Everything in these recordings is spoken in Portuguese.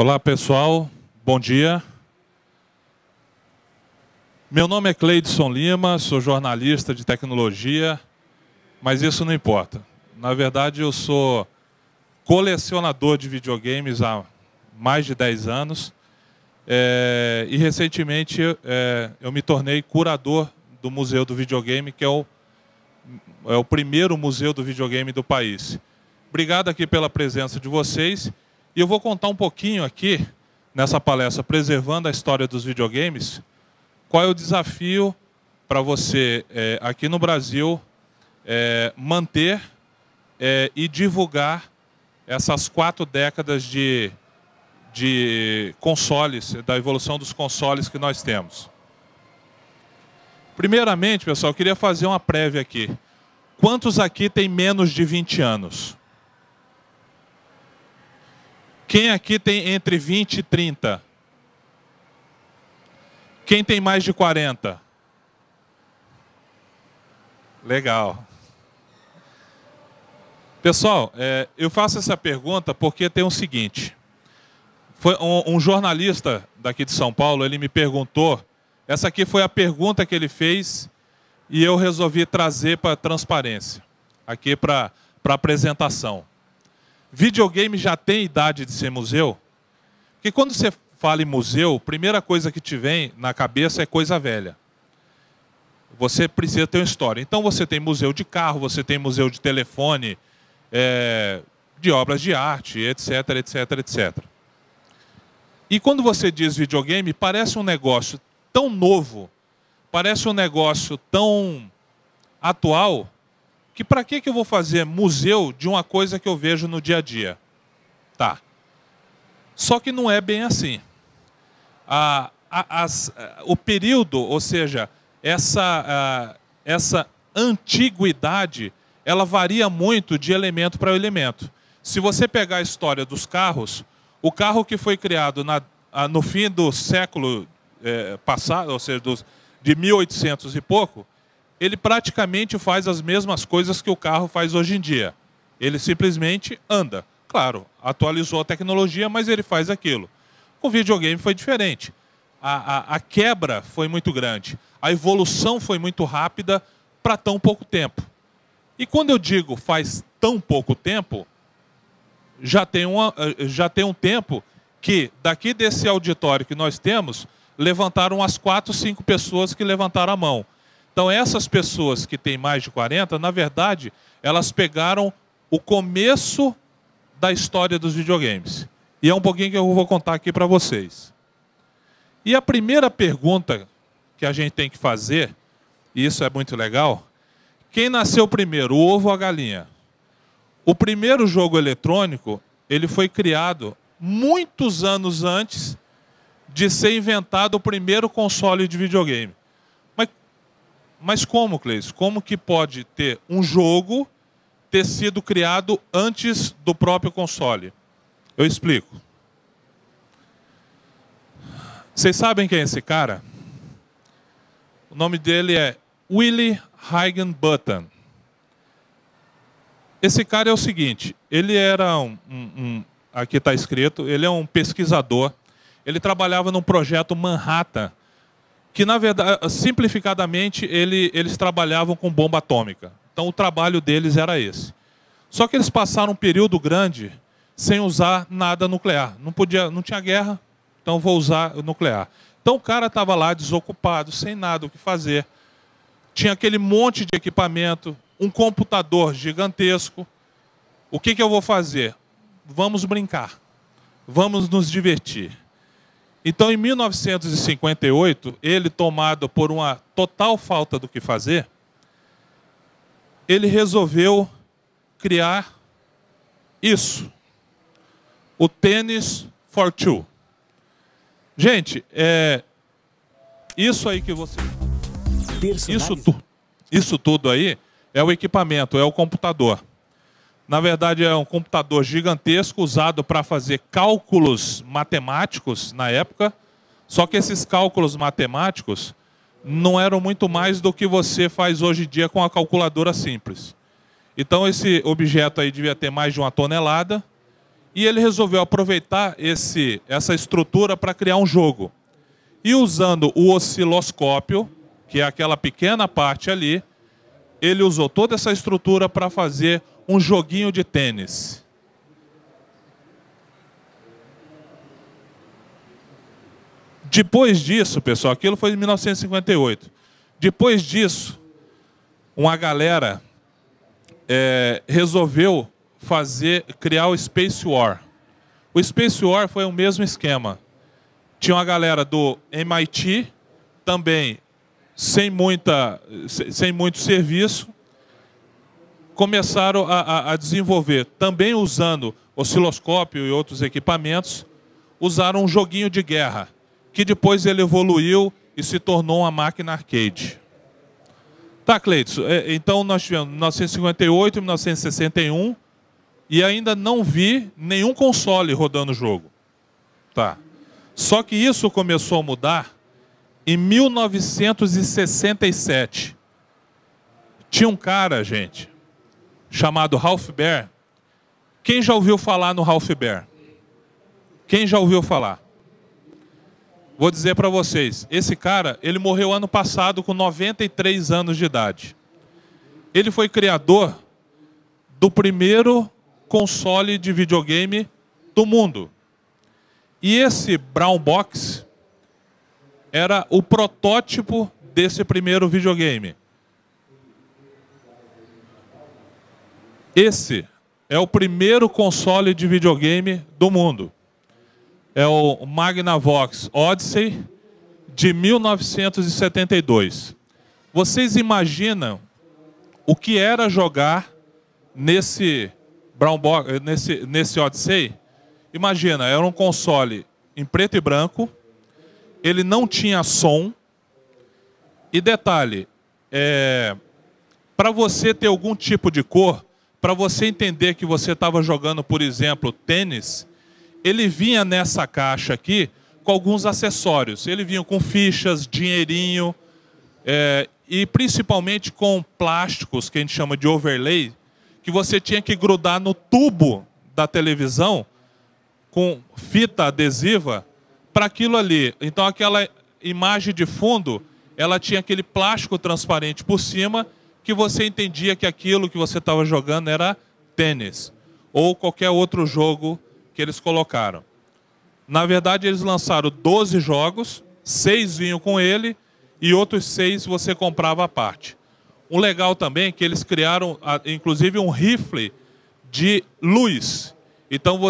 Olá pessoal, bom dia. Meu nome é Cleidson Lima, sou jornalista de tecnologia, mas isso não importa. Na verdade eu sou colecionador de videogames há mais de 10 anos e recentemente eu me tornei curador do Museu do Videogame, que é o primeiro museu do videogame do país. Obrigado aqui pela presença de vocês. E eu vou contar um pouquinho aqui, nessa palestra Preservando a História dos Videogames, qual é o desafio para você, aqui no Brasil, manter e divulgar essas 4 décadas de consoles, da evolução dos consoles que nós temos. Primeiramente, pessoal, eu queria fazer uma prévia aqui. Quantos aqui têm menos de 20 anos? Quem aqui tem entre 20 e 30? Quem tem mais de 40? Legal. Pessoal, eu faço essa pergunta porque tem o seguinte. Foi um jornalista daqui de São Paulo, ele me perguntou, essa aqui foi a pergunta que ele fez e eu resolvi trazer para a transparência, aqui para a apresentação. Videogame já tem idade de ser museu? Porque quando você fala em museu, a primeira coisa que te vem na cabeça é coisa velha. Você precisa ter uma história. Então você tem museu de carro, você tem museu de telefone, de obras de arte, etc, etc, etc. E quando você diz videogame, parece um negócio tão novo, parece um negócio tão atual, que para que eu vou fazer museu de uma coisa que eu vejo no dia a dia? Tá. Só que não é bem assim. O período, ou seja, essa antiguidade, ela varia muito de elemento para elemento. Se você pegar a história dos carros, o carro que foi criado no fim do século passado, ou seja, de 1800 e pouco, ele praticamente faz as mesmas coisas que o carro faz hoje em dia. Ele simplesmente anda. Claro, atualizou a tecnologia, mas ele faz aquilo. O videogame foi diferente. A quebra foi muito grande. A evolução foi muito rápida para tão pouco tempo. E quando eu digo faz tão pouco tempo, já tem um tempo que, daqui desse auditório que nós temos, levantaram umas 4, 5 pessoas que levantaram a mão. Então, essas pessoas que têm mais de 40, na verdade, elas pegaram o começo da história dos videogames. E é um pouquinho que eu vou contar aqui para vocês. E a primeira pergunta que a gente tem que fazer, e isso é muito legal, quem nasceu primeiro, o ovo ou a galinha? O primeiro jogo eletrônico, ele foi criado muitos anos antes de ser inventado o primeiro console de videogame. Mas como, Cleis? Como que pode ter um jogo ter sido criado antes do próprio console? Eu explico. Vocês sabem quem é esse cara? O nome dele é Willie Higginbotham. Esse cara é o seguinte, ele era aqui está escrito, ele é um pesquisador, ele trabalhava num projeto Manhattan, que, na verdade, simplificadamente, eles trabalhavam com bomba atômica. Então, o trabalho deles era esse. Só que eles passaram um período grande sem usar nada nuclear. Não tinha guerra, então vou usar o nuclear. Então, o cara estava lá desocupado, sem nada o que fazer. Tinha aquele monte de equipamento, um computador gigantesco. O que eu vou fazer? Vamos brincar. Vamos nos divertir. Então, em 1958, ele, tomado por uma total falta do que fazer, ele resolveu criar isso, o Tennis for Two. Gente, isso aí que você... Isso tudo aí é o equipamento, é o computador. Na verdade, é um computador gigantesco usado para fazer cálculos matemáticos na época. Só que esses cálculos matemáticos não eram muito mais do que você faz hoje em dia com a calculadora simples. Então, esse objeto aí devia ter mais de 1 tonelada E ele resolveu aproveitar essa estrutura para criar um jogo. E usando o osciloscópio, que é aquela pequena parte ali, ele usou toda essa estrutura para fazer um joguinho de tênis. Depois disso, pessoal, aquilo foi em 1958. Depois disso, uma galera resolveu criar o Space War. O Space War foi o mesmo esquema. Tinha uma galera do MIT, também sem muito serviço, começaram a desenvolver, também usando osciloscópio e outros equipamentos, usaram um joguinho de guerra, que depois ele evoluiu e se tornou uma máquina arcade. Tá, Cleiton, então nós tivemos 1958 e 1961 e ainda não vi nenhum console rodando o jogo. Tá. Só que isso começou a mudar em 1967. Tinha um cara, gente, chamado Ralph Baer. Quem já ouviu falar no Ralph Baer? Quem já ouviu falar? Vou dizer para vocês, esse cara, ele morreu ano passado com 93 anos de idade. Ele foi criador do primeiro console de videogame do mundo. E esse Brown Box era o protótipo desse primeiro videogame. Esse é o primeiro console de videogame do mundo. É o Magnavox Odyssey de 1972. Vocês imaginam o que era jogar nesse Brown Box, nesse Odyssey? Imagina, era um console em preto e branco, ele não tinha som, e detalhe, para você ter algum tipo de cor, para você entender que você estava jogando, por exemplo, tênis, ele vinha nessa caixa aqui com alguns acessórios. Ele vinha com fichas, dinheirinho, e principalmente com plásticos, que a gente chama de overlay, que você tinha que grudar no tubo da televisão com fita adesiva para aquilo ali. Então aquela imagem de fundo, ela tinha aquele plástico transparente por cima, que você entendia que aquilo que você estava jogando era tênis ou qualquer outro jogo que eles colocaram. Na verdade, eles lançaram 12 jogos, 6 vinham com ele e outros 6 você comprava à parte. O legal também é que eles criaram, inclusive, um rifle de luz. Então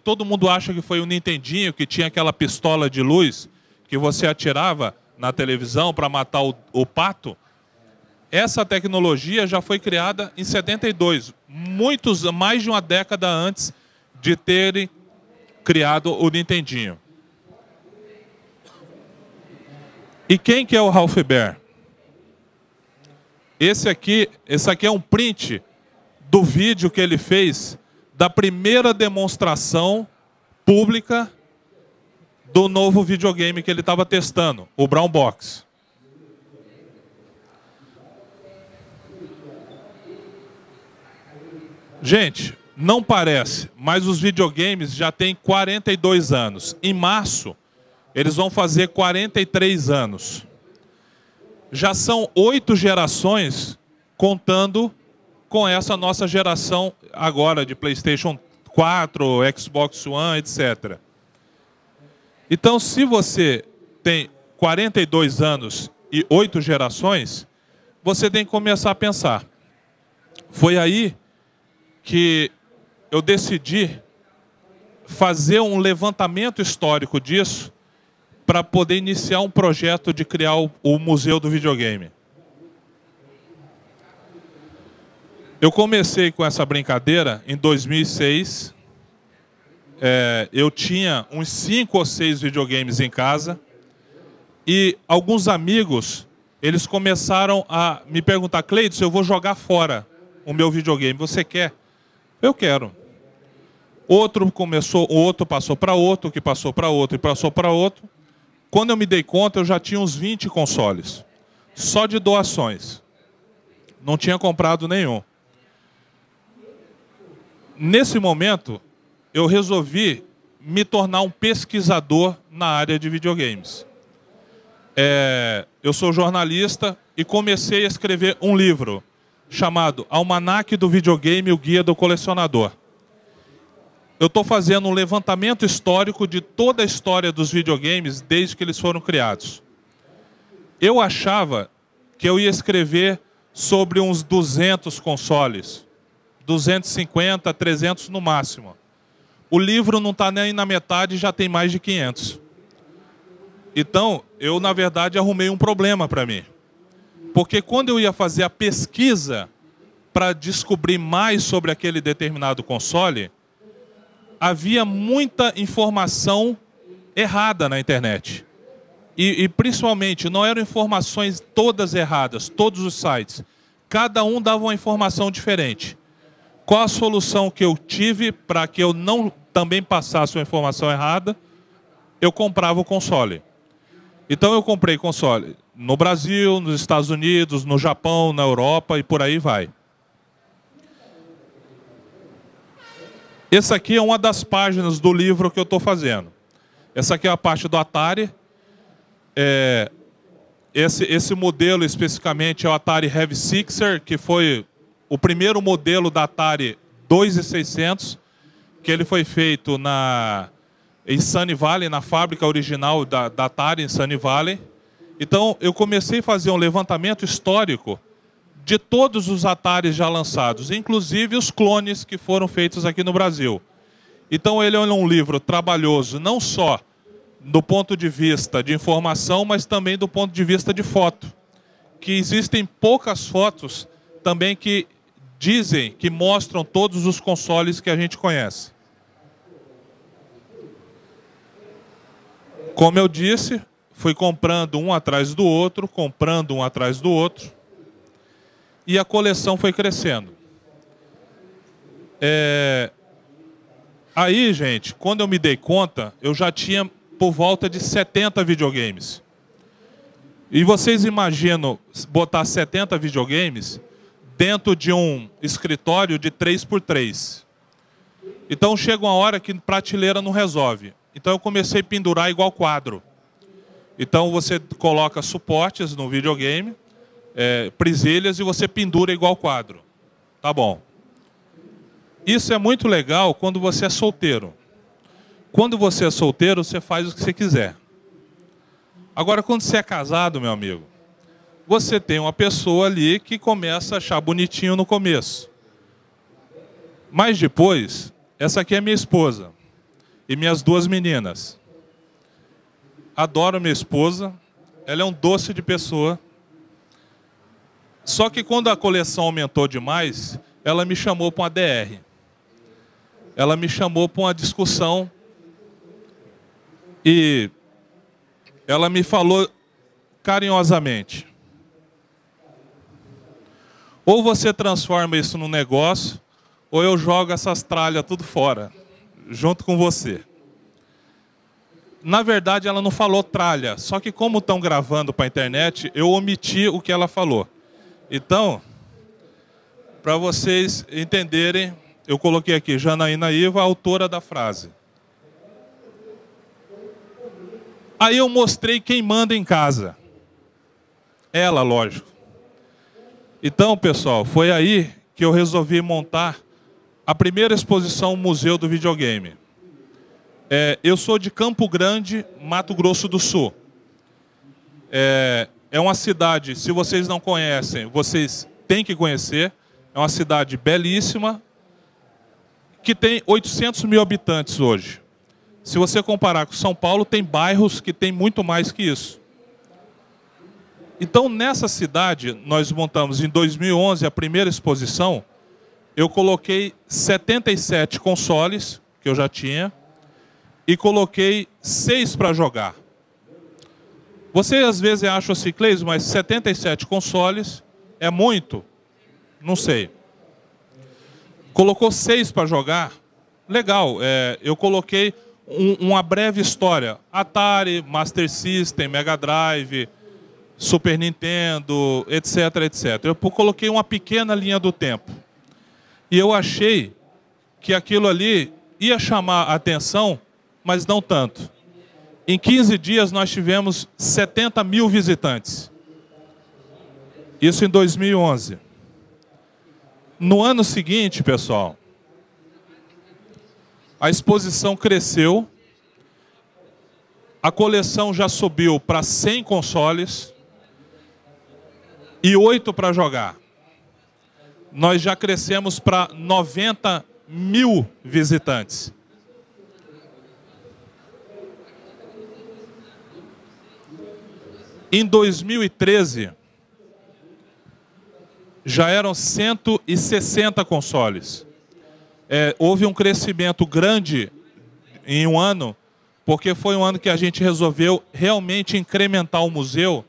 todo mundo acha que foi o Nintendinho que tinha aquela pistola de luz que você atirava na televisão para matar o pato. Essa tecnologia já foi criada em 72, mais de uma década antes de terem criado o Nintendinho. E quem que é o Ralph Baer? Esse aqui é um print do vídeo que ele fez da primeira demonstração pública do novo videogame que ele estava testando, o Brown Box. Gente, não parece, mas os videogames já têm 42 anos. Em março, eles vão fazer 43 anos. Já são 8 gerações, contando com essa nossa geração agora de PlayStation 4, Xbox One, etc. Então, se você tem 42 anos e 8 gerações, você tem que começar a pensar. Foi aí que eu decidi fazer um levantamento histórico disso para poder iniciar um projeto de criar o Museu do Videogame. Eu comecei com essa brincadeira em 2006. Eu tinha uns 5 ou 6 videogames em casa e alguns amigos, eles começaram a me perguntar: Cleiton, eu vou jogar fora o meu videogame, você quer? Eu quero. Outro passou para outro, que passou para outro e passou para outro. Quando eu me dei conta, eu já tinha uns 20 consoles, só de doações. Não tinha comprado nenhum. Nesse momento, eu resolvi me tornar um pesquisador na área de videogames. Eu sou jornalista e comecei a escrever um livro chamado Almanaque do Videogame, o Guia do Colecionador. Eu estou fazendo um levantamento histórico de toda a história dos videogames desde que eles foram criados. Eu achava que eu ia escrever sobre uns 200 consoles, 250, 300 no máximo. O livro não está nem na metade e já tem mais de 500. Então, eu, na verdade, arrumei um problema para mim. Porque quando eu ia fazer a pesquisa para descobrir mais sobre aquele determinado console, havia muita informação errada na internet. E principalmente, não eram informações todas erradas, todos os sites. Cada um dava uma informação diferente. Qual a solução que eu tive para que eu não também passasse uma informação errada? Eu comprava o console. Então eu comprei console no Brasil, nos Estados Unidos, no Japão, na Europa e por aí vai. Essa aqui é uma das páginas do livro que eu estou fazendo. Essa aqui é a parte do Atari. Esse modelo especificamente é o Atari Heavy Sixer, que foi o primeiro modelo da Atari 2600, que ele foi feito em Sunny Valley, na fábrica original da Atari em Sunny Valley. Então eu comecei a fazer um levantamento histórico de todos os Ataris já lançados, inclusive os clones que foram feitos aqui no Brasil. Então ele é um livro trabalhoso, não só do ponto de vista de informação, mas também do ponto de vista de foto. Que existem poucas fotos também que dizem, que mostram todos os consoles que a gente conhece. Como eu disse, fui comprando um atrás do outro, comprando um atrás do outro. E a coleção foi crescendo. Aí, gente, quando eu me dei conta, eu já tinha por volta de 70 videogames. E vocês imaginam botar 70 videogames dentro de um escritório de 3x3. Então chega uma hora que prateleira não resolve. Então eu comecei a pendurar igual quadro. Então você coloca suportes no videogame, presilhas, e você pendura igual quadro. Tá bom. Isso é muito legal quando você é solteiro. Quando você é solteiro, você faz o que você quiser. Agora, quando você é casado, meu amigo, você tem uma pessoa ali que começa a achar bonitinho no começo. Mas depois, essa aqui é minha esposa e minhas duas meninas. Adoro minha esposa, ela é um doce de pessoa. Só que quando a coleção aumentou demais, ela me chamou para uma DR. Ela me chamou para uma discussão e ela me falou carinhosamente: ou você transforma isso num negócio, ou eu jogo essas tralhas tudo fora, junto com você. Na verdade, ela não falou tralha, só que como estão gravando para a internet, eu omiti o que ela falou. Então, para vocês entenderem, eu coloquei aqui Janaína Iva, autora da frase. Aí eu mostrei quem manda em casa. Ela, lógico. Então, pessoal, foi aí que eu resolvi montar a primeira exposição Museu do Videogame. Eu sou de Campo Grande, Mato Grosso do Sul. É uma cidade, se vocês não conhecem, vocês têm que conhecer. É uma cidade belíssima, que tem 800 mil habitantes hoje. Se você comparar com São Paulo, tem bairros que tem muito mais que isso. Então, nessa cidade, nós montamos em 2011 a primeira exposição. Eu coloquei 77 consoles, que eu já tinha, e coloquei 6 para jogar. Você às vezes acha assim, Cleison, mas 77 consoles é muito? Não sei. Colocou 6 para jogar? Legal. Eu coloquei uma breve história. Atari, Master System, Mega Drive, Super Nintendo, etc, etc. Eu coloquei uma pequena linha do tempo. E eu achei que aquilo ali ia chamar a atenção, mas não tanto. Em 15 dias nós tivemos 70 mil visitantes. Isso em 2011. No ano seguinte, pessoal, a exposição cresceu, a coleção já subiu para 100 consoles e 8 para jogar. Nós já crescemos para 90 mil visitantes. Em 2013, já eram 160 consoles. Houve um crescimento grande em um ano, porque foi um ano que a gente resolveu realmente incrementar o museu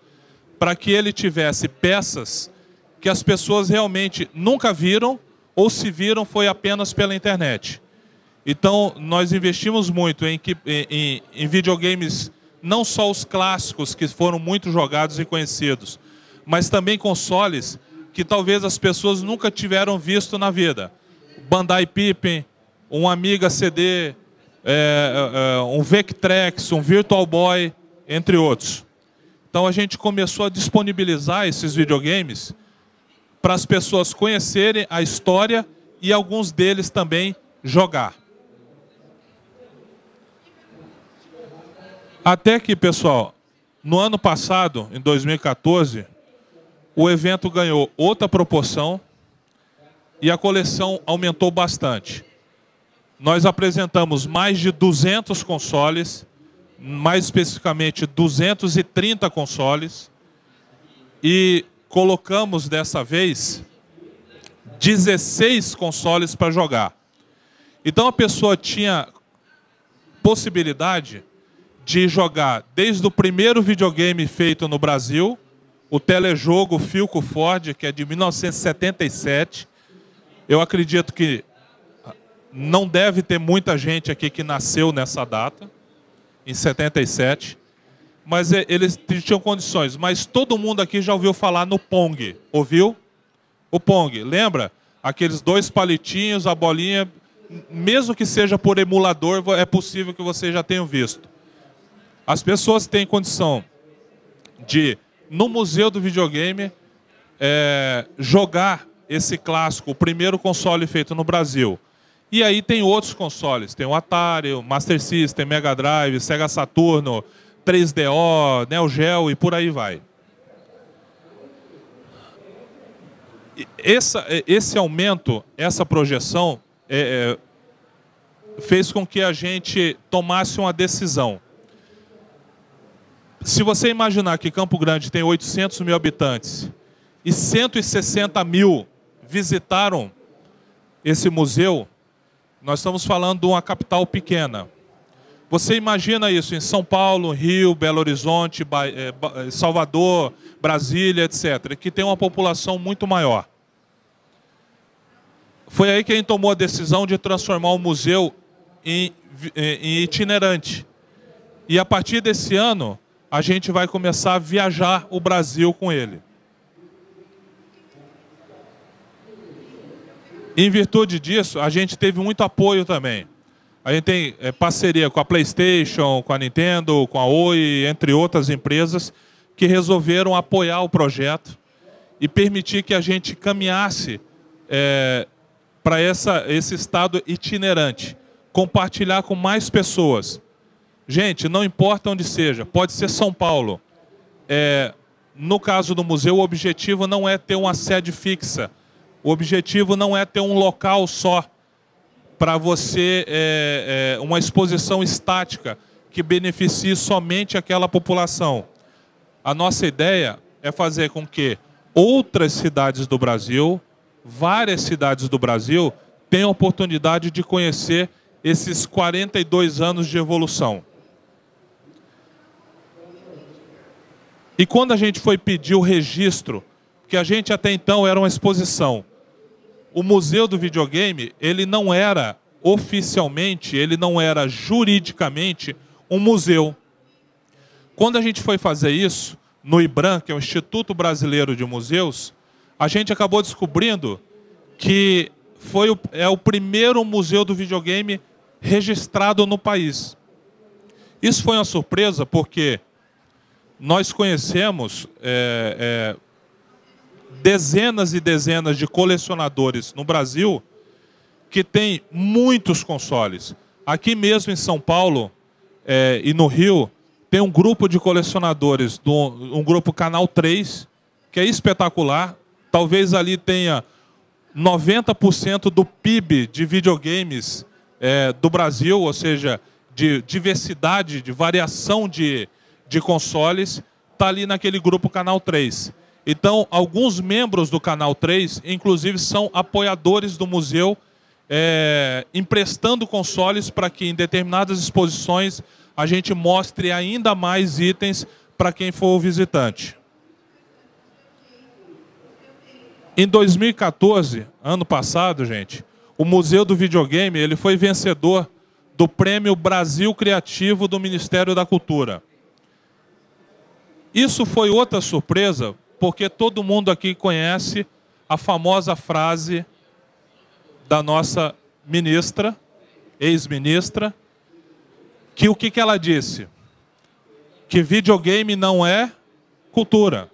para que ele tivesse peças que as pessoas realmente nunca viram, ou se viram foi apenas pela internet. Então, nós investimos muito em videogames, não só os clássicos, que foram muito jogados e conhecidos, mas também consoles que talvez as pessoas nunca tiveram visto na vida. Bandai Pippin, um Amiga CD, um Vectrex, um Virtual Boy, entre outros. Então a gente começou a disponibilizar esses videogames para as pessoas conhecerem a história e alguns deles também jogar. Até que, pessoal, no ano passado, em 2014, o evento ganhou outra proporção e a coleção aumentou bastante. Nós apresentamos mais de 200 consoles, mais especificamente 230 consoles, e colocamos dessa vez 16 consoles para jogar. Então a pessoa tinha possibilidade de jogar desde o primeiro videogame feito no Brasil, o telejogo Philco Ford, que é de 1977. Eu acredito que não deve ter muita gente aqui que nasceu nessa data, em 77, mas eles tinham condições. Mas todo mundo aqui já ouviu falar no Pong, ouviu? O Pong, lembra? Aqueles 2 palitinhos, a bolinha, mesmo que seja por emulador, é possível que vocês já tenham visto. As pessoas têm condição de, no Museu do Videogame, jogar esse clássico, o primeiro console feito no Brasil. E aí tem outros consoles, tem o Atari, o Master System, Mega Drive, Sega Saturno, 3DO, Neo Geo e por aí vai. Esse aumento, essa projeção, fez com que a gente tomasse uma decisão. Se você imaginar que Campo Grande tem 800 mil habitantes e 160 mil visitaram esse museu, nós estamos falando de uma capital pequena. Você imagina isso em São Paulo, Rio, Belo Horizonte, Salvador, Brasília, etc., que tem uma população muito maior. Foi aí que a gente tomou a decisão de transformar o museu em itinerante. E a partir desse ano, a gente vai começar a viajar o Brasil com ele. Em virtude disso, a gente teve muito apoio também. A gente tem parceria com a PlayStation, com a Nintendo, com a Oi, entre outras empresas, que resolveram apoiar o projeto e permitir que a gente caminhasse para esse estado itinerante, compartilhar com mais pessoas. Gente, não importa onde seja, pode ser São Paulo. No caso do museu, o objetivo não é ter uma sede fixa. O objetivo não é ter um local só para você, uma exposição estática que beneficie somente aquela população. A nossa ideia é fazer com que outras cidades do Brasil, várias cidades do Brasil, tenham a oportunidade de conhecer esses 42 anos de evolução. E quando a gente foi pedir o registro, que a gente até então era uma exposição, o Museu do Videogame, ele não era oficialmente, ele não era juridicamente um museu. Quando a gente foi fazer isso, no IBRAM, que é o Instituto Brasileiro de Museus, a gente acabou descobrindo que é o primeiro museu do videogame registrado no país. Isso foi uma surpresa porque nós conhecemos dezenas e dezenas de colecionadores no Brasil que têm muitos consoles. Aqui mesmo em São Paulo e no Rio, tem um grupo de colecionadores, um grupo Canal 3, que é espetacular. Talvez ali tenha 90% do PIB de videogames do Brasil, ou seja, de diversidade, de variação de consoles, está ali naquele grupo Canal 3. Então, alguns membros do Canal 3, inclusive, são apoiadores do museu, emprestando consoles para que em determinadas exposições a gente mostre ainda mais itens para quem for o visitante. Em 2014, ano passado, gente, o Museu do Videogame ele foi vencedor do Prêmio Brasil Criativo do Ministério da Cultura. Isso foi outra surpresa, porque todo mundo aqui conhece a famosa frase da nossa ministra, ex-ministra, que o que ela disse? Que videogame não é cultura,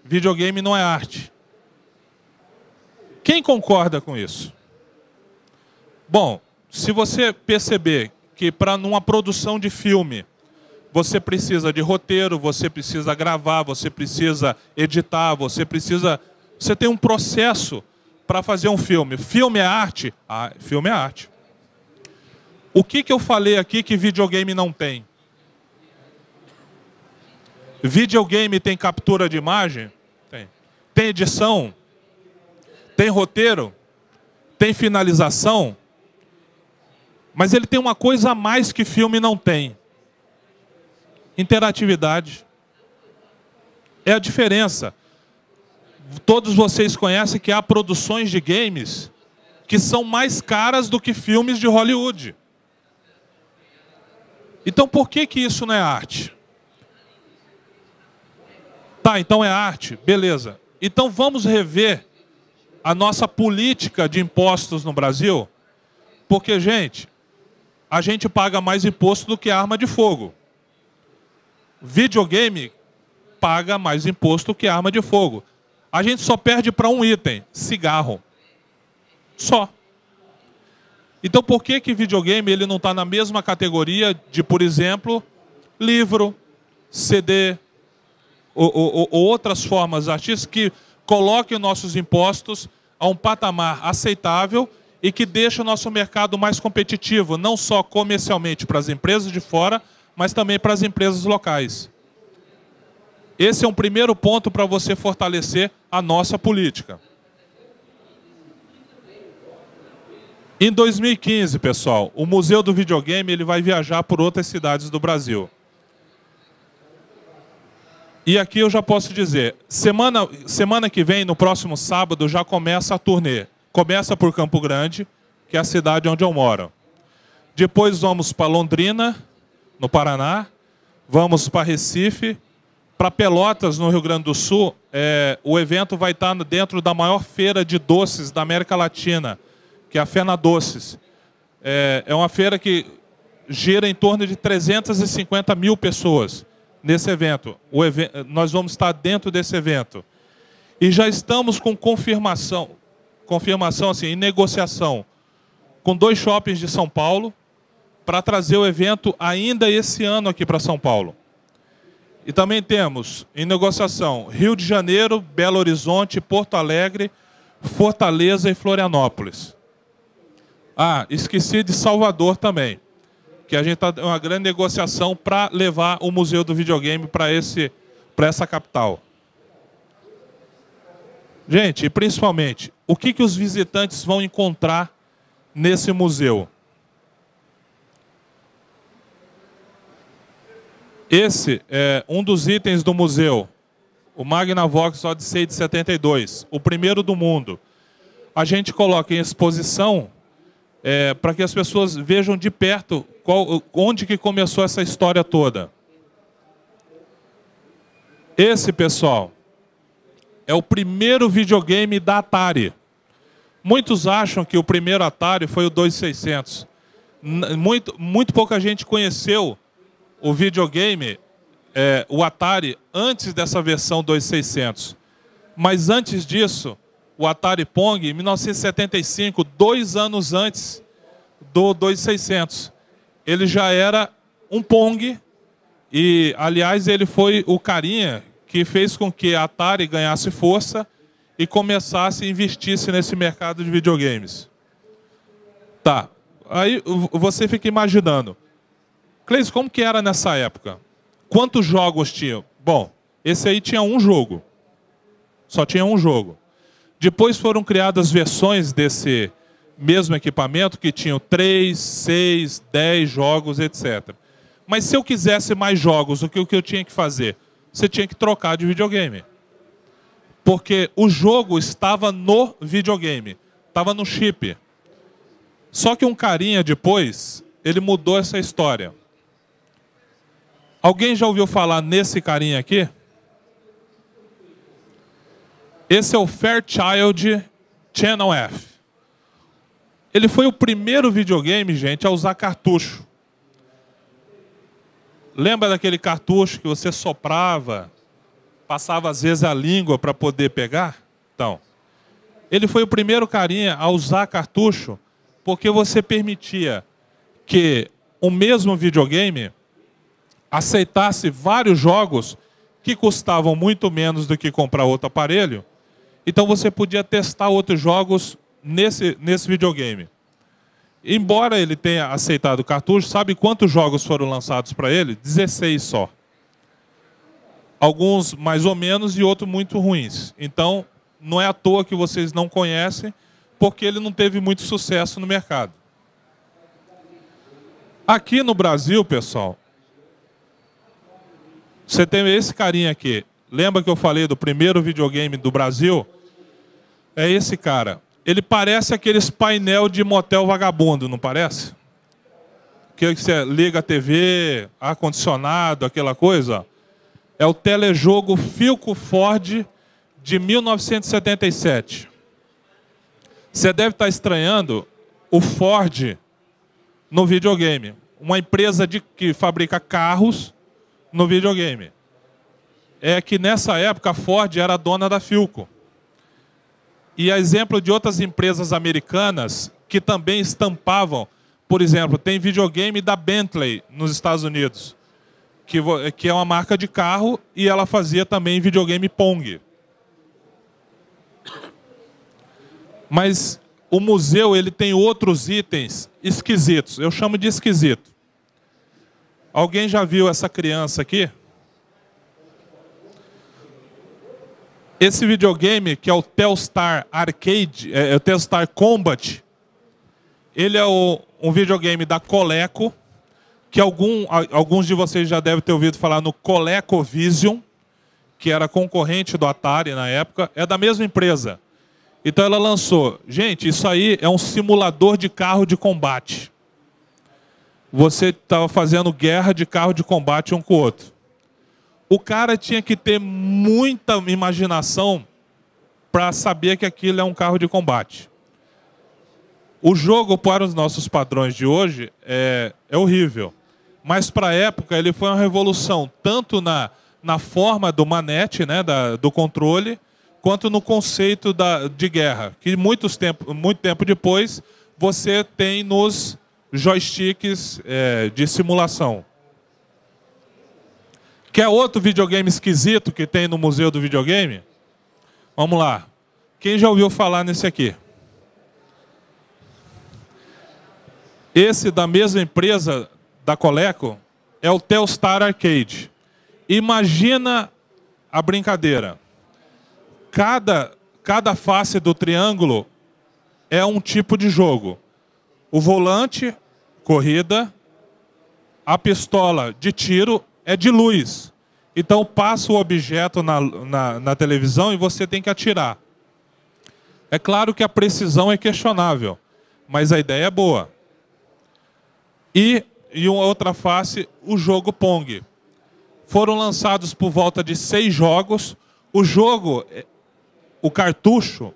videogame não é arte. Quem concorda com isso? Bom, se você perceber que para numa produção de filme, você precisa de roteiro, você precisa gravar, você precisa editar, você tem um processo para fazer um filme. Filme é arte? Ah, filme é arte. O que eu falei aqui que videogame não tem? Videogame tem captura de imagem? Tem. Tem edição? Tem roteiro? Tem finalização? Mas ele tem uma coisa a mais que filme não tem. Interatividade. É a diferença. Todos vocês conhecem que há produções de games que são mais caras do que filmes de Hollywood. Então por que isso não é arte? Tá, então é arte, beleza. Então vamos rever a nossa política de impostos no Brasil? Porque, gente, a gente paga mais imposto do que arma de fogo. Videogame paga mais imposto que arma de fogo. A gente só perde para um item, cigarro. Só. Então por que videogame ele não está na mesma categoria de, por exemplo, livro, CD, ou outras formas artísticas que coloquem nossos impostos a um patamar aceitável e que deixe o nosso mercado mais competitivo, não só comercialmente para as empresas de fora, mas também para as empresas locais. Esse é um primeiro ponto para você fortalecer a nossa política. Em 2015, pessoal, o Museu do Videogame ele vai viajar por outras cidades do Brasil. E aqui eu já posso dizer, semana que vem, no próximo sábado, já começa a turnê. Começa por Campo Grande, que é a cidade onde eu moro. Depois vamos para Londrina, no Paraná. Vamos para Recife. Para Pelotas, no Rio Grande do Sul, o evento vai estar dentro da maior feira de doces da América Latina, que é a Fena Doces. É uma feira que gira em torno de 350 mil pessoas nesse evento. Nós vamos estar dentro desse evento. E já estamos com confirmação assim, em negociação com 2 shoppings de São Paulo para trazer o evento ainda esse ano aqui para São Paulo. E também temos em negociação Rio de Janeiro, Belo Horizonte, Porto Alegre, Fortaleza e Florianópolis. Ah, esqueci de Salvador também, que a gente está em uma grande negociação para levar o Museu do Videogame para essa capital. Gente, e principalmente, o que os visitantes vão encontrar nesse museu? Esse é um dos itens do museu, o Magnavox Odyssey de 72, o primeiro do mundo. A gente coloca em exposição para que as pessoas vejam de perto onde que começou essa história toda. Esse, pessoal, é o primeiro videogame da Atari. Muitos acham que o primeiro Atari foi o 2600. Muito pouca gente conheceu o videogame, o Atari, antes dessa versão 2600. Mas antes disso, o Atari Pong, em 1975, 2 anos antes do 2600, ele já era um Pong. E, aliás, ele foi o carinha que fez com que a Atari ganhasse força e começasse a investir nesse mercado de videogames. Tá. Aí você fica imaginando, Cleis, como que era nessa época? Quantos jogos tinha? Bom, esse aí tinha um jogo. Só tinha um jogo. Depois foram criadas versões desse mesmo equipamento que tinham 3, 6, 10 jogos, etc. Mas se eu quisesse mais jogos, o que eu tinha que fazer? Você tinha que trocar de videogame. Porque o jogo estava no videogame. Estava no chip. Só que um carinha depois, ele mudou essa história. Alguém já ouviu falar nesse carinha aqui? Esse é o Fairchild Channel F. Ele foi o primeiro videogame, gente, a usar cartucho. Lembra daquele cartucho que você soprava, passava às vezes a língua para poder pegar? Então, ele foi o primeiro carinha a usar cartucho, porque você permitia que o mesmo videogame aceitasse vários jogos que custavam muito menos do que comprar outro aparelho. Então você podia testar outros jogos nesse videogame. Embora ele tenha aceitado o cartucho, sabe quantos jogos foram lançados para ele? 16 só. Alguns mais ou menos e outros muito ruins. Então, não é à toa que vocês não conhecem, porque ele não teve muito sucesso no mercado. Aqui no Brasil, pessoal, você tem esse carinha aqui. Lembra que eu falei do primeiro videogame do Brasil? É esse cara. Ele parece aqueles painel de motel vagabundo, não parece? Que você liga a TV, ar-condicionado, aquela coisa. É o telejogo Philco Ford de 1977. Você deve estar estranhando o Ford no videogame. Uma empresa que fabrica carros no videogame. É que nessa época a Ford era a dona da Philco. E a exemplo de outras empresas americanas que também estampavam, por exemplo, tem videogame da Bentley nos Estados Unidos, que é uma marca de carro, e ela fazia também videogame Pong. Mas o museu ele tem outros itens esquisitos. Eu chamo de esquisito. Alguém já viu essa criança aqui? Esse videogame, que é o Telstar Arcade, o Telstar Combat, ele é um videogame da Coleco, que alguns de vocês já devem ter ouvido falar no ColecoVision, que era concorrente do Atari na época, é da mesma empresa. Então ela lançou, gente, isso aí é um simulador de carro de combate. Você estava fazendo guerra de carro de combate um com o outro. O cara tinha que ter muita imaginação para saber que aquilo é um carro de combate. O jogo, para os nossos padrões de hoje, é horrível. Mas, para a época, ele foi uma revolução, tanto na forma do manete, né, do controle, quanto no conceito de guerra, que muito tempo depois você tem nos joysticks de simulação. Quer outro videogame esquisito que tem no Museu do Videogame? Vamos lá. Quem já ouviu falar nesse aqui? Esse da mesma empresa da Coleco é o Telstar Arcade. Imagina a brincadeira. Cada face do triângulo é um tipo de jogo. O volante, corrida. A pistola de tiro é de luz. Então passa o objeto na televisão e você tem que atirar. É claro que a precisão é questionável, mas a ideia é boa. E uma outra face, o jogo Pong. Foram lançados por volta de 6 jogos. O jogo, o cartucho,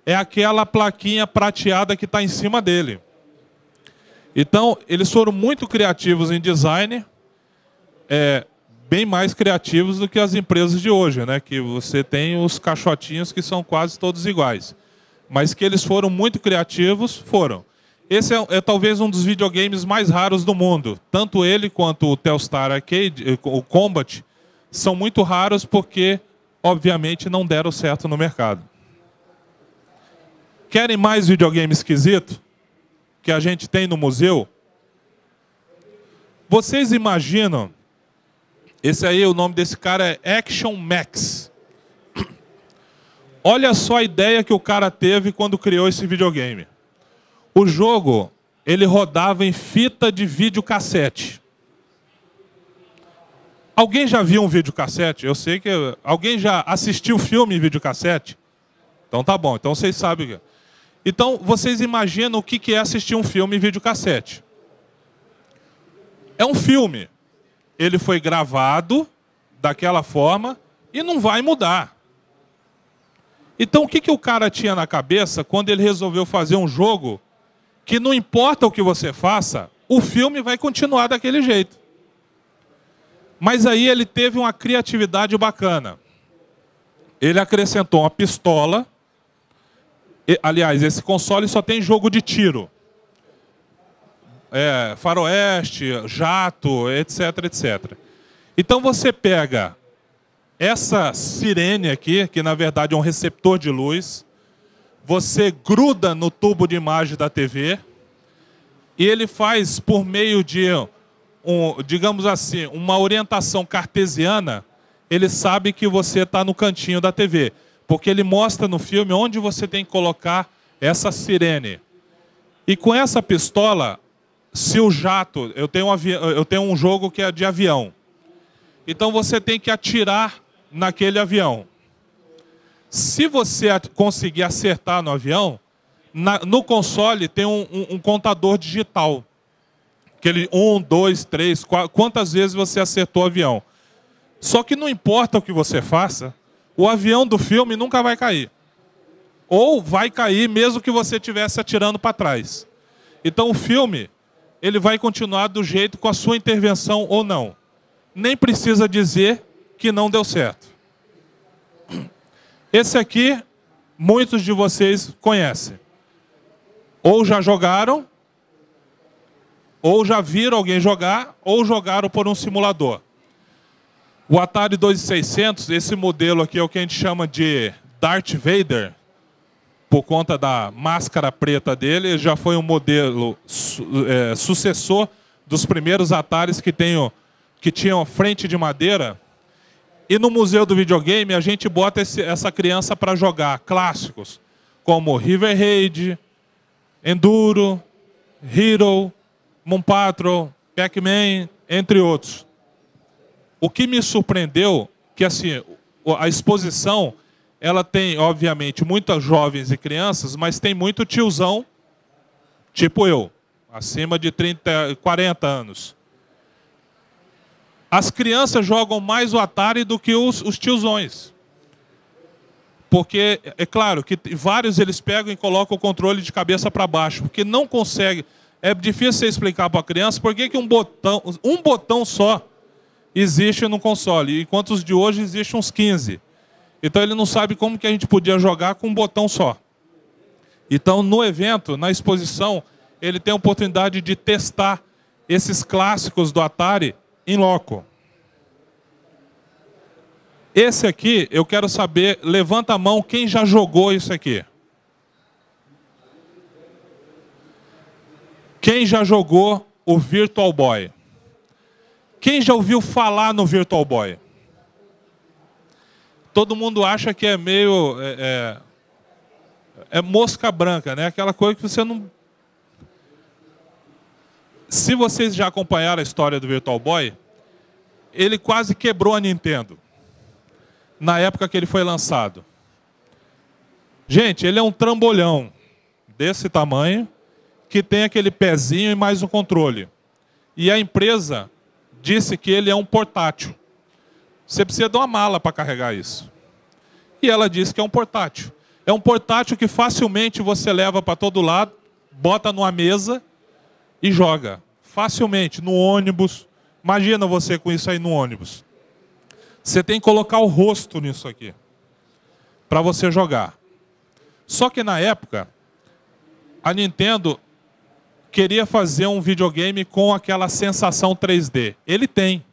é aquela plaquinha prateada que está em cima dele. Então, eles foram muito criativos em design, bem mais criativos do que as empresas de hoje, né? Que você tem os caixotinhos que são quase todos iguais. Mas que eles foram muito criativos, foram. Esse é talvez um dos videogames mais raros do mundo. Tanto ele quanto o Telstar Arcade, o Combat, são muito raros porque, obviamente, não deram certo no mercado. Querem mais videogame esquisito que a gente tem no museu? Vocês imaginam... Esse aí, o nome desse cara é Action Max. Olha só a ideia que o cara teve quando criou esse videogame. O jogo, ele rodava em fita de videocassete. Alguém já viu um videocassete? Eu sei que... Alguém já assistiu filme em videocassete? Então tá bom, então vocês sabem o que é. Então, vocês imaginam o que é assistir um filme em videocassete. É um filme. Ele foi gravado daquela forma e não vai mudar. Então, o que o cara tinha na cabeça quando ele resolveu fazer um jogo que não importa o que você faça, o filme vai continuar daquele jeito. Mas aí ele teve uma criatividade bacana. Ele acrescentou uma pistola. Aliás, esse console só tem jogo de tiro. Faroeste, jato, etc, etc. Então você pega essa sirene aqui, que na verdade é um receptor de luz, você gruda no tubo de imagem da TV, e ele faz por meio de, digamos assim, uma orientação cartesiana, ele sabe que você está no cantinho da TV, porque ele mostra no filme onde você tem que colocar essa sirene. E com essa pistola... Se o jato... Eu tenho um jogo que é de avião. Então você tem que atirar naquele avião. Se você conseguir acertar no avião, no console tem um contador digital. Aquele 1, 2, 3, quantas vezes você acertou o avião. Só que não importa o que você faça, o avião do filme nunca vai cair. Ou vai cair mesmo que você estivesse atirando para trás. Então o filme... ele vai continuar do jeito com a sua intervenção ou não. Nem precisa dizer que não deu certo. Esse aqui, muitos de vocês conhecem. Ou já jogaram, ou já viram alguém jogar, ou jogaram por um simulador. O Atari 2600, esse modelo aqui é o que a gente chama de Darth Vader, por conta da máscara preta dele, já foi um modelo sucessor dos primeiros Ataris que tinham frente de madeira. E no Museu do Videogame a gente bota essa criança para jogar clássicos, como River Raid, Enduro, Hero, Moon Patrol, Pac-Man, entre outros. O que me surpreendeu, que assim, a exposição... ela tem, obviamente, muitas jovens e crianças, mas tem muito tiozão, tipo eu, acima de 30, 40 anos. As crianças jogam mais o Atari do que os tiozões. Porque, é claro, que vários eles pegam e colocam o controle de cabeça para baixo, porque não consegue. É difícil você explicar para a criança por que um botão só existe no console, enquanto os de hoje existem uns 15. Então ele não sabe como que a gente podia jogar com um botão só. Então no evento, na exposição, ele tem a oportunidade de testar esses clássicos do Atari em loco. Esse aqui, eu quero saber, levanta a mão quem já jogou isso aqui. Quem já jogou o Virtual Boy? Quem já ouviu falar no Virtual Boy? Todo mundo acha que é meio... é mosca branca, né? Aquela coisa que você não... Se vocês já acompanharam a história do Virtual Boy, ele quase quebrou a Nintendo na época que ele foi lançado. Gente, ele é um trambolhão desse tamanho, que tem aquele pezinho e mais um controle. E a empresa disse que ele é um portátil. Você precisa de uma mala para carregar isso. E ela disse que é um portátil. É um portátil que facilmente você leva para todo lado, bota numa mesa e joga facilmente no ônibus. Imagina você com isso aí no ônibus. Você tem que colocar o rosto nisso aqui para você jogar. Só que na época, a Nintendo queria fazer um videogame com aquela sensação 3D. Ele tem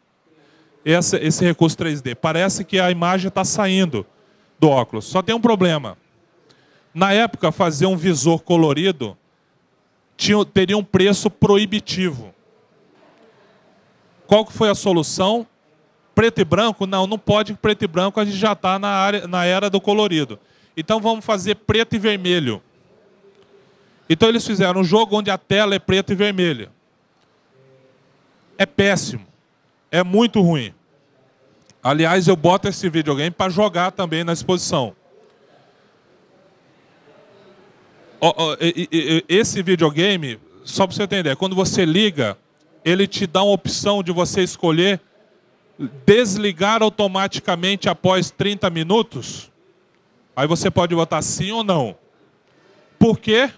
esse recurso 3D. Parece que a imagem está saindo do óculos. Só tem um problema. Na época, fazer um visor colorido teria um preço proibitivo. Qual que foi a solução? Preto e branco? Não pode preto e branco, a gente já está na era do colorido. Então vamos fazer preto e vermelho. Então eles fizeram um jogo onde a tela é preta e vermelha. É péssimo. É muito ruim. Aliás, eu boto esse videogame para jogar também na exposição. Esse videogame, só para você entender, quando você liga, ele te dá uma opção de você escolher desligar automaticamente após 30 minutos. Aí você pode botar sim ou não. Por quê?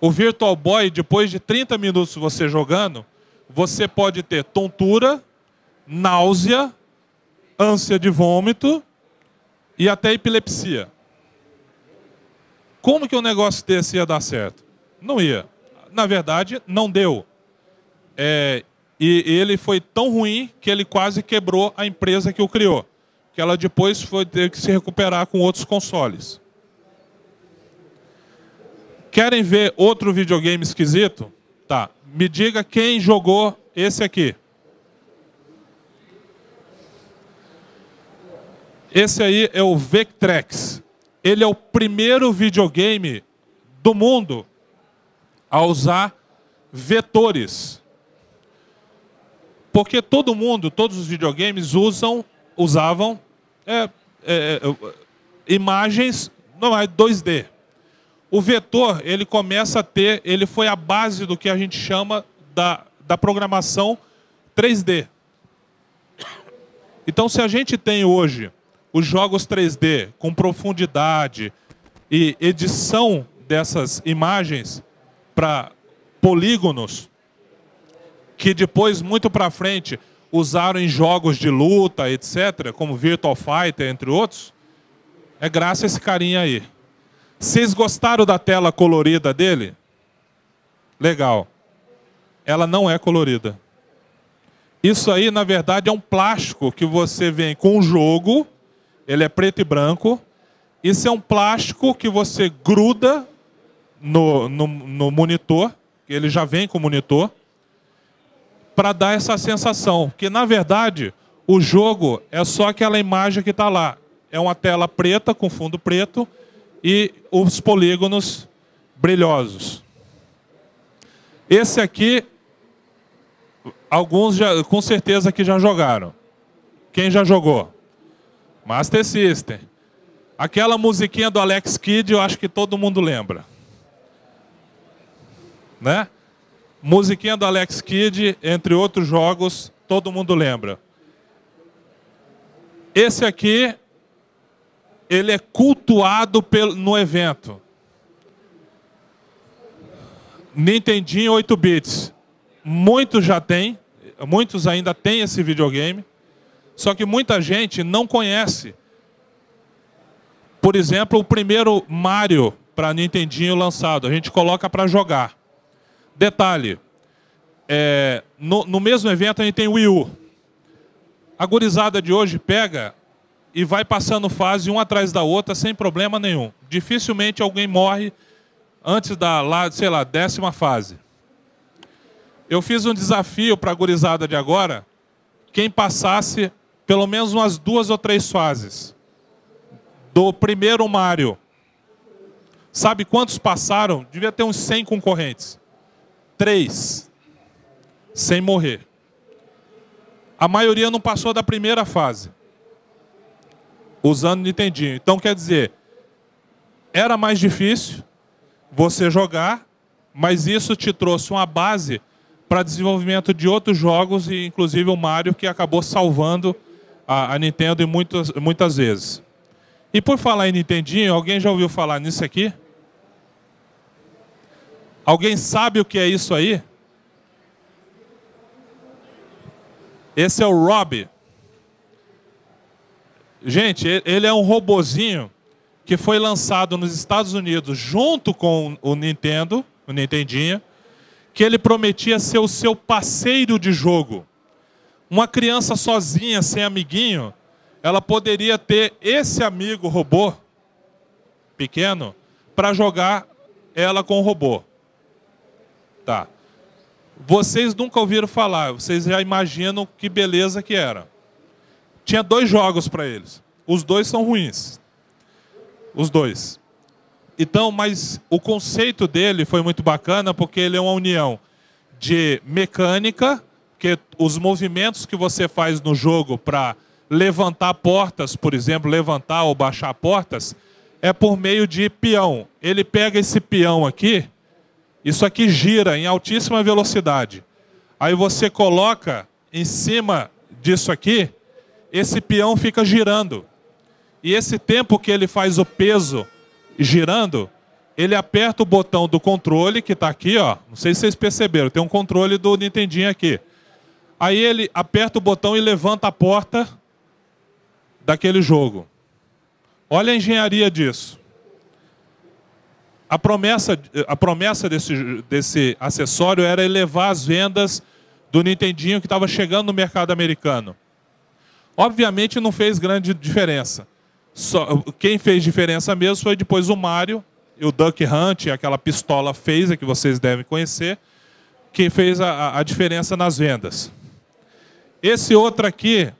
O Virtual Boy, depois de 30 minutos você jogando, você pode ter tontura, náusea, ânsia de vômito e até epilepsia. Como que um negócio desse ia dar certo? Não ia. Na verdade, não deu. E ele foi tão ruim que ele quase quebrou a empresa que o criou. Que ela depois foi ter que se recuperar com outros consoles. Querem ver outro videogame esquisito? Tá. Me diga quem jogou esse aqui. Esse aí é o Vectrex. Ele é o primeiro videogame do mundo a usar vetores. Porque todo mundo, todos os videogames usavam imagens normais 2D. O vetor, ele começa a ter, ele foi a base do que a gente chama da programação 3D. Então, se a gente tem hoje os jogos 3D com profundidade e edição dessas imagens para polígonos, que depois, muito para frente, usaram em jogos de luta, etc., como Virtua Fighter, entre outros, é graças a esse carinha aí. Vocês gostaram da tela colorida dele? Legal. Ela não é colorida. Isso aí, na verdade, é um plástico que você vem com o jogo. Ele é preto e branco. Isso é um plástico que você gruda no monitor. Ele já vem com o monitor. Para dar essa sensação. Que, na verdade, o jogo é só aquela imagem que está lá. É uma tela preta com fundo preto e os polígonos brilhosos. Esse aqui, alguns com certeza que já jogaram. Quem já jogou? Master System. Aquela musiquinha do Alex Kidd, eu acho que todo mundo lembra. Né? Musiquinha do Alex Kidd, entre outros jogos, todo mundo lembra. Esse aqui, ele é cultuado no evento. Nintendinho 8 bits. Muitos já têm, muitos ainda têm esse videogame. Só que muita gente não conhece. Por exemplo, o primeiro Mario para Nintendinho lançado. A gente coloca para jogar. Detalhe. No mesmo evento a gente tem o Wii U. A gurizada de hoje pega e vai passando fase uma atrás da outra sem problema nenhum. Dificilmente alguém morre antes da, sei lá, 10ª fase. Eu fiz um desafio para a gurizada de agora. Quem passasse pelo menos umas 2 ou 3 fases do primeiro Mario. Sabe quantos passaram? Devia ter uns 100 concorrentes. 3. Sem morrer. A maioria não passou da primeira fase. Usando Nintendinho. Então, quer dizer, era mais difícil você jogar, mas isso te trouxe uma base para desenvolvimento de outros jogos, e inclusive o Mario, que acabou salvando a Nintendo muitas vezes. E por falar em Nintendinho, alguém já ouviu falar nisso aqui? Alguém sabe o que é isso aí? Esse é o Robbie. Gente, ele é um robozinho que foi lançado nos Estados Unidos junto com o Nintendo, o Nintendinho, que ele prometia ser o seu parceiro de jogo. Uma criança sozinha, sem amiguinho, ela poderia ter esse amigo robô pequeno para jogar ela com o robô. Tá. Vocês nunca ouviram falar, vocês já imaginam que beleza que era. Tinha 2 jogos para eles. Os 2 são ruins. Os 2. Então, mas o conceito dele foi muito bacana porque ele é uma união de mecânica, que os movimentos que você faz no jogo para levantar portas, por exemplo, levantar ou baixar portas, é por meio de peão. Ele pega esse peão aqui, isso aqui gira em altíssima velocidade. Aí você coloca em cima disso aqui, esse peão fica girando. E esse tempo que ele faz o peso girando, ele aperta o botão do controle, que está aqui, ó. Não sei se vocês perceberam, tem um controle do Nintendinho aqui. Aí ele aperta o botão e levanta a porta daquele jogo. Olha a engenharia disso. A promessa desse acessório era elevar as vendas do Nintendinho que estava chegando no mercado americano. Obviamente não fez grande diferença. Quem fez diferença mesmo foi depois o Mario, e o Duck Hunt, aquela pistola phaser que vocês devem conhecer, que fez a diferença nas vendas. Esse outro aqui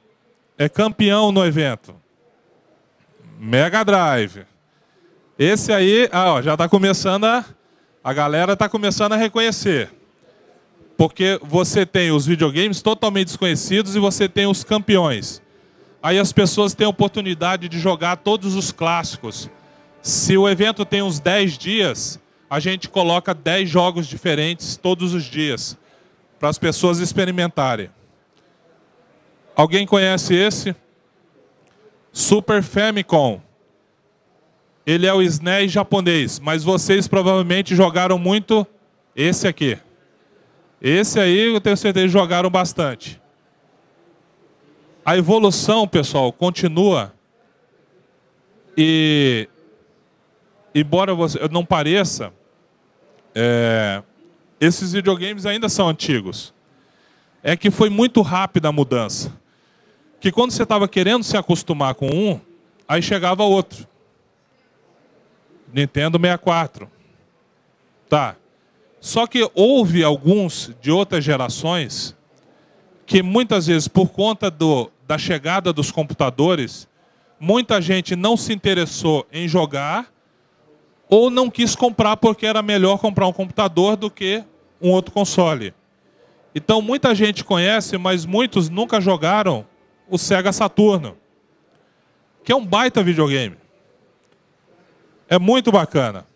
é campeão no evento. Mega Drive. Esse aí, já está começando a galera está começando a reconhecer. Porque você tem os videogames totalmente desconhecidos e você tem os campeões. Aí as pessoas têm a oportunidade de jogar todos os clássicos. Se o evento tem uns 10 dias, a gente coloca 10 jogos diferentes todos os dias, para as pessoas experimentarem. Alguém conhece esse? Super Famicom. Ele é o SNES japonês, mas vocês provavelmente jogaram muito esse aqui. Esse aí eu tenho certeza que jogaram bastante. A evolução, pessoal, continua. E embora não pareça, esses videogames ainda são antigos. É que foi muito rápida a mudança. Que quando você estava querendo se acostumar com um, aí chegava outro. Nintendo 64. Tá. Só que houve alguns de outras gerações que muitas vezes, por conta da chegada dos computadores, muita gente não se interessou em jogar ou não quis comprar porque era melhor comprar um computador do que um outro console. Então muita gente conhece, mas muitos nunca jogaram o Sega Saturno, que é um baita videogame. É muito bacana.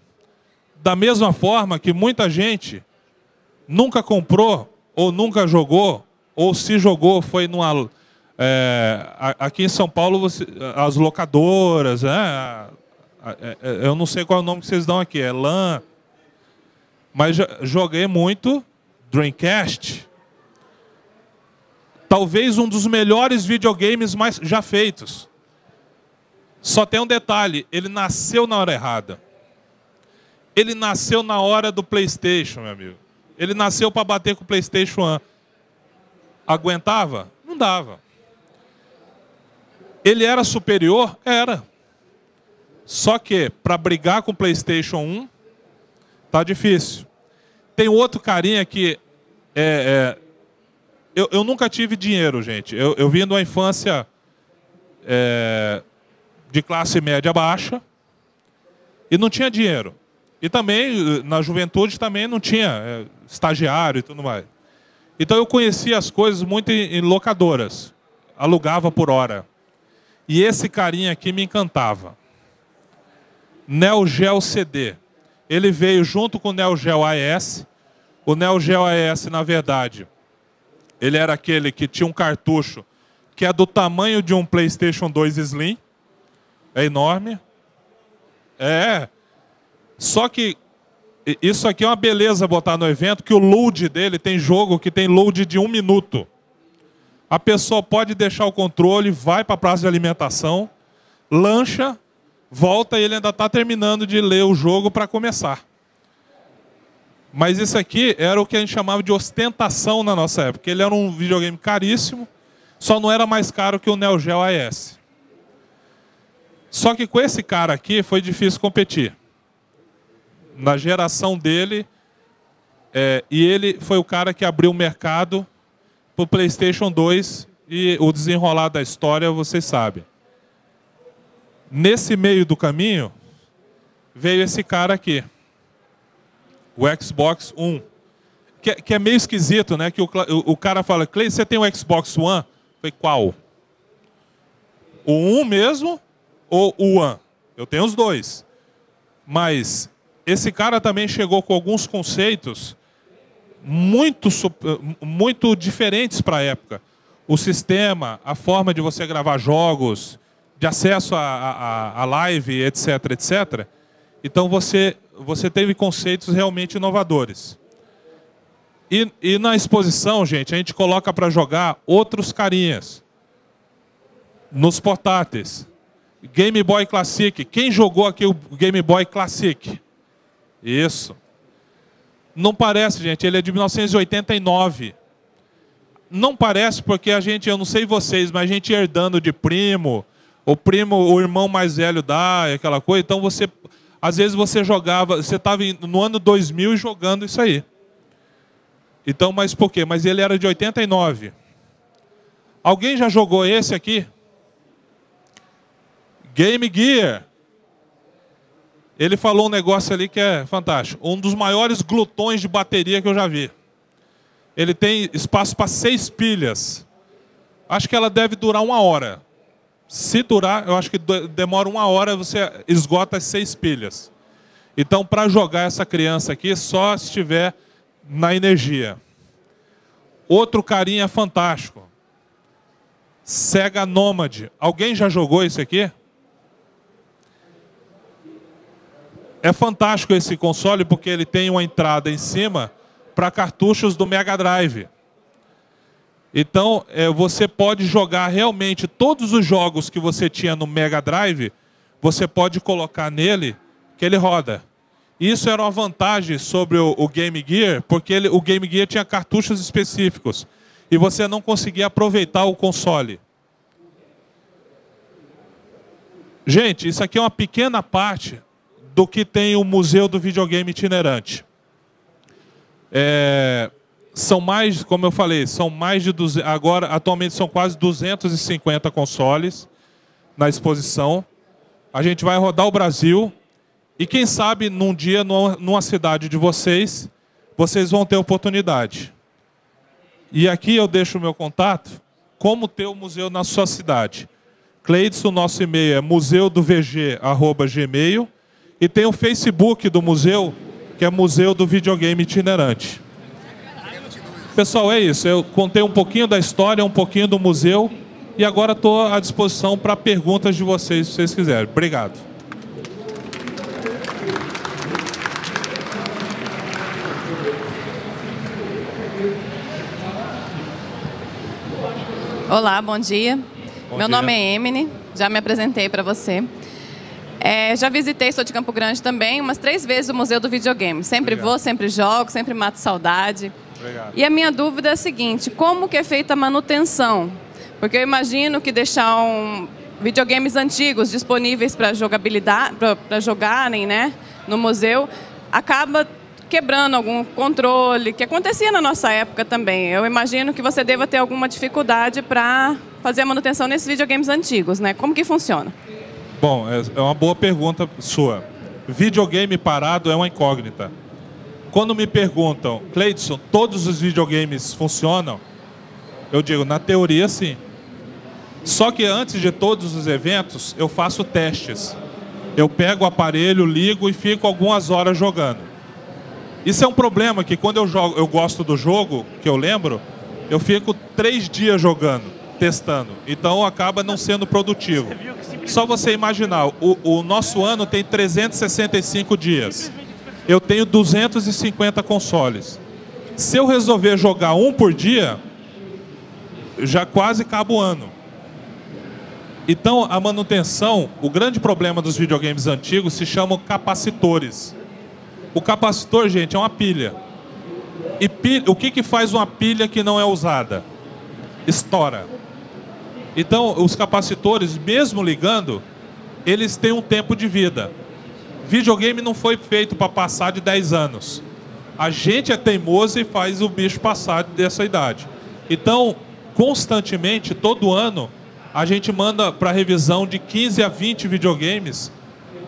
Da mesma forma que muita gente nunca comprou ou nunca jogou, ou se jogou foi numa... aqui em São Paulo, as locadoras, né? Eu não sei qual é o nome que vocês dão aqui, é LAN. Mas joguei muito Dreamcast. Talvez um dos melhores videogames já feitos. Só tem um detalhe, ele nasceu na hora errada. Ele nasceu na hora do PlayStation, meu amigo. Ele nasceu para bater com o PlayStation 1. Aguentava? Não dava. Ele era superior? Era. Só que, para brigar com o PlayStation 1, tá difícil. Tem outro carinha que... Eu nunca tive dinheiro, gente. Eu vim de uma infância de classe média baixa e não tinha dinheiro. E também, na juventude, também não tinha estagiário e tudo mais. Então eu conhecia as coisas muito em locadoras. Alugava por hora. E esse carinha aqui me encantava. Neo Geo CD. Ele veio junto com o Neo Geo AES. O Neo Geo AES, na verdade, ele era aquele que tinha um cartucho que é do tamanho de um PlayStation 2 Slim. É enorme. Só que Isso aqui é uma beleza botar no evento, que o load dele tem jogo que tem load de 1 minuto. A pessoa pode deixar o controle, vai para a praça de alimentação, lancha, volta e ele ainda está terminando de ler o jogo para começar. Mas isso aqui era o que a gente chamava de ostentação na nossa época. Ele era um videogame caríssimo, só não era mais caro que o Neo Geo AES. Só que com esse cara aqui foi difícil competir. Na geração dele, e ele foi o cara que abriu o mercado para o PlayStation 2 e o desenrolar da história, vocês sabem. Nesse meio do caminho, veio esse cara aqui, o Xbox One, que é meio esquisito, né? Que o cara fala, Clay, você tem o Xbox One? Eu falei, qual? O One mesmo ou o One? Eu tenho os dois. Mas esse cara também chegou com alguns conceitos muito diferentes para a época. O sistema, a forma de você gravar jogos, de acesso a live, etc, etc. Então você teve conceitos realmente inovadores. E na exposição, gente, a gente coloca para jogar outros carinhas. Nos portáteis. Game Boy Classic. Quem jogou aqui o Game Boy Classic? Isso. Não parece, gente, ele é de 1989. Não parece porque a gente, eu não sei vocês, mas a gente ia herdando de primo, o irmão mais velho dá, aquela coisa. Então às vezes você jogava, você estava no ano 2000 jogando isso aí. Então, mas por quê? Mas ele era de 89. Alguém já jogou esse aqui? Game Gear. Ele falou um negócio ali que é fantástico. Um dos maiores glutões de bateria que eu já vi. Ele tem espaço para 6 pilhas. Acho que ela deve durar 1 hora. Se durar, eu acho que demora 1 hora, você esgota as 6 pilhas. Então, para jogar essa criança aqui, só se estiver na energia. Outro carinha fantástico. Sega Nomad. Alguém já jogou isso aqui? É fantástico esse console porque ele tem uma entrada em cima para cartuchos do Mega Drive. Então, você pode jogar realmente todos os jogos que você tinha no Mega Drive, você pode colocar nele que ele roda. Isso era uma vantagem sobre o Game Gear, porque o Game Gear tinha cartuchos específicos e você não conseguia aproveitar o console. Gente, isso aqui é uma pequena parte do que tem o Museu do Videogame Itinerante. São mais, como eu falei, são mais de 200, agora atualmente são quase 250 consoles na exposição. A gente vai rodar o Brasil e quem sabe num dia, numa cidade de vocês vão ter oportunidade. E aqui eu deixo o meu contato, como ter o museu na sua cidade. Cleidson, nosso e-mail é museudovg@gmail.com e tem o Facebook do museu, que é Museu do Videogame Itinerante. Pessoal, é isso. Eu contei um pouquinho da história, um pouquinho do museu e agora estou à disposição para perguntas de vocês, se vocês quiserem. Obrigado. Olá, bom dia. Meu nome é Emily, já me apresentei para você. Já visitei, sou de Campo Grande também, umas 3 vezes o Museu do Videogame. Sempre vou, sempre jogo, sempre mato saudade. Obrigado. E a minha dúvida é a seguinte, como que é feita a manutenção? Porque eu imagino que deixar videogames antigos disponíveis para jogabilidade, para jogarem, né, no museu, acaba quebrando algum controle, que acontecia na nossa época também. Eu imagino que você deva ter alguma dificuldade para fazer a manutenção nesses videogames antigos, né? Como que funciona? Bom, é uma boa pergunta sua. Videogame parado é uma incógnita. Quando me perguntam, Cleidson, todos os videogames funcionam? Eu digo, na teoria, sim. Só que antes de todos os eventos, eu faço testes. Eu pego o aparelho, ligo e fico algumas horas jogando. Isso é um problema, que quando eu gosto do jogo, que eu lembro, eu fico 3 dias jogando, testando. Então acaba não sendo produtivo. Só você imaginar, o nosso ano tem 365 dias. eu tenho 250 consoles. Se eu resolver jogar um por dia, já quase acaba o ano. Então, a manutenção, o grande problema dos videogames antigos se chama capacitores. O capacitor, gente, é uma pilha. E o que faz uma pilha que não é usada? Estoura. Então, os capacitores, mesmo ligando, eles têm um tempo de vida. Videogame não foi feito para passar de 10 anos. A gente é teimoso e faz o bicho passar dessa idade. Então, constantemente, todo ano, a gente manda para revisão de 15 a 20 videogames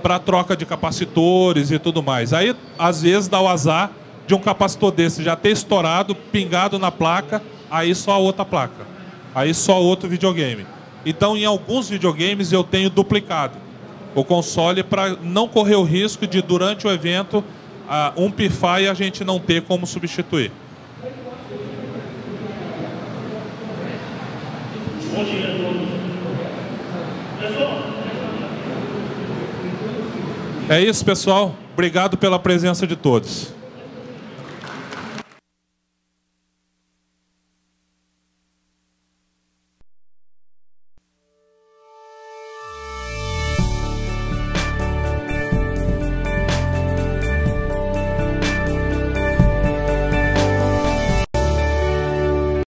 para troca de capacitores e tudo mais. Aí, às vezes, dá o azar de um capacitor desse já ter estourado, pingado na placa, aí só a outra placa. Aí só outro videogame. Então, em alguns videogames, eu tenho duplicado o console para não correr o risco de, durante o evento, um pifar e a gente não ter como substituir. É isso, pessoal. Obrigado pela presença de todos.